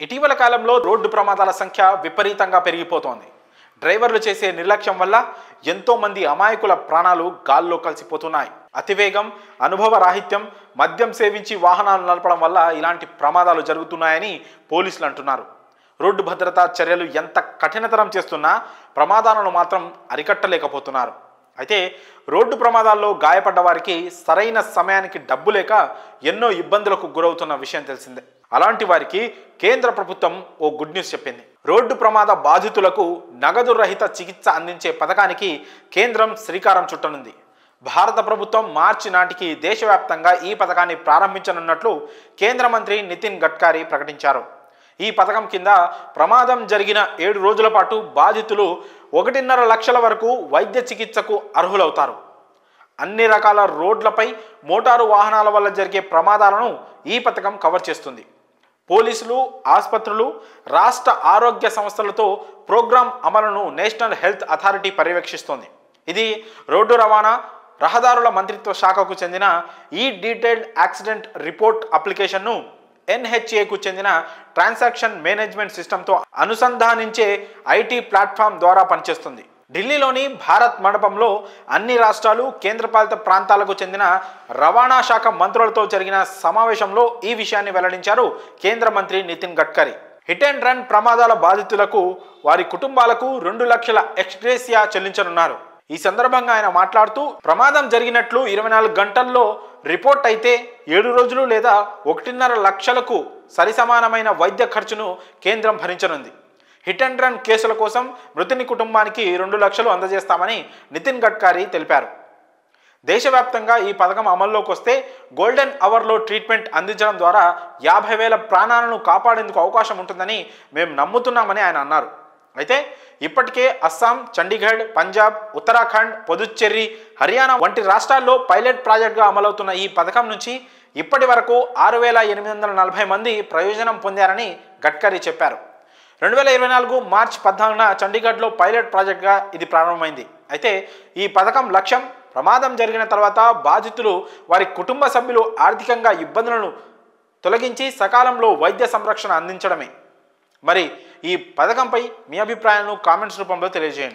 ఇటీవల కాలంలో రోడ్డు ప్రమాదాల సంఖ్య విపరీతంగా పెరిగిపోతోంది. డ్రైవర్లు చేసే నిర్లక్ష్యం వల్ల ఎంతో మంది అమాయకుల ప్రాణాలు గాల్లో కలిసిపోతున్నాయి. అతివేగం, అనుభవ రాహిత్యం, మద్యం సేవించి వాహనాలు నడపడం వల్ల ఇలాంటి ప్రమాదాలు జరుగుతున్నాయని పోలీసులు అంటున్నారు. రోడ్డు భద్రతా చర్యలు ఎంత కఠినతరం చేస్తున్నా ప్రమాదాలను మాత్రం అరికట్టలేకపోతున్నారు. అయితే రోడ్డు ప్రమాదాల్లో గాయపడ్డ వారికి సరైన సమయానికి డబ్బు లేక ఎన్నో ఇబ్బందులకు గురవుతున్న విషయం తెలిసిందే. అలాంటి వారికి కేంద్ర ప్రభుత్వం ఓ గుడ్ న్యూస్ చెప్పింది. రోడ్డు ప్రమాద బాధితులకు నగదు రహిత చికిత్స అందించే పథకానికి కేంద్రం శ్రీకారం చుట్టనుంది. భారత ప్రభుత్వం మార్చి నాటికి దేశవ్యాప్తంగా ఈ పథకాన్ని ప్రారంభించనున్నట్లు కేంద్ర మంత్రి నితిన్ గడ్కరీ ప్రకటించారు. ఈ పథకం కింద ప్రమాదం జరిగిన 7 రోజుల పాటు బాధితులు 1.5 లక్షల వరకు వైద్య చికిత్సకు అర్హులవుతారు. అన్ని రకాల రోడ్లపై మోటారు వాహనాల వల్ల జరిగే ప్రమాదాలను ఈ పథకం కవర్ చేస్తుంది. పోలీసులు, ఆసుపత్రులు, రాష్ట్ర ఆరోగ్య సంస్థలతో ప్రోగ్రాం అమలును నేషనల్ హెల్త్ అథారిటీ పర్యవేక్షిస్తోంది. ఇది రోడ్డు రవాణా, రహదారుల మంత్రిత్వ శాఖకు చెందిన ఈ డీటెయిల్డ్ యాక్సిడెంట్ రిపోర్ట్ అప్లికేషన్ను NHAకు చెందిన ట్రాన్సాక్షన్ మేనేజ్మెంట్ సిస్టంతో అనుసంధానించే ఐటీ ప్లాట్ఫామ్ ద్వారా పనిచేస్తుంది. ఢిల్లీలోని భారత్ మండపంలో అన్ని రాష్ట్రాలు, కేంద్రపాలిత ప్రాంతాలకు చెందిన రవాణా శాఖ మంత్రులతో జరిగిన సమావేశంలో ఈ విషయాన్ని వెల్లడించారు కేంద్ర మంత్రి Nitin Gadkari. Hit and run ప్రమాదాల బాధితులకు, వారి కుటుంబాలకు 2 లక్షల ఎక్స్గ్రేసియా చెల్లించనున్నారు. ఈ సందర్భంగా ఆయన మాట్లాడుతూ, ప్రమాదం జరిగినట్లు 24 గంటల్లో రిపోర్ట్ అయితే 7 రోజులు లేదా 1.5 లక్షలకు సరిసమానమైన వైద్య ఖర్చును కేంద్రం భరించనుంది. హిట్ అండ్ రన్ కేసుల కోసం మృతుని కుటుంబానికి 2 లక్షలు అందజేస్తామని నితిన్ గడ్కరీ తెలిపారు. దేశవ్యాప్తంగా ఈ పథకం అమల్లోకి వస్తే గోల్డెన్ అవర్లో ట్రీట్మెంట్ అందించడం ద్వారా 50,000 ప్రాణాలను కాపాడేందుకు అవకాశం ఉంటుందని మేము నమ్ముతున్నామని ఆయన అన్నారు. అయితే ఇప్పటికే అస్సాం, చండీగఢ్, పంజాబ్, ఉత్తరాఖండ్, పుదుచ్చేరి, హర్యానా వంటి రాష్ట్రాల్లో పైలట్ ప్రాజెక్టుగా అమలవుతున్న ఈ పథకం నుంచి ఇప్పటి వరకు 6,840 మంది ప్రయోజనం పొందారని గడ్కరీ చెప్పారు. 2024 మార్చి 14న చండీగఢ్లో పైలట్ ప్రాజెక్టుగా ఇది ప్రారంభమైంది. అయితే ఈ పథకం లక్ష్యం ప్రమాదం జరిగిన తర్వాత బాధితులు, వారి కుటుంబ సభ్యులు ఆర్థికంగా ఇబ్బందులను తొలగించి సకాలంలో వైద్య సంరక్షణ అందించడమే. మరి ఈ పథకంపై మీ అభిప్రాయాలను కామెంట్స్ రూపంలో తెలియజేయండి.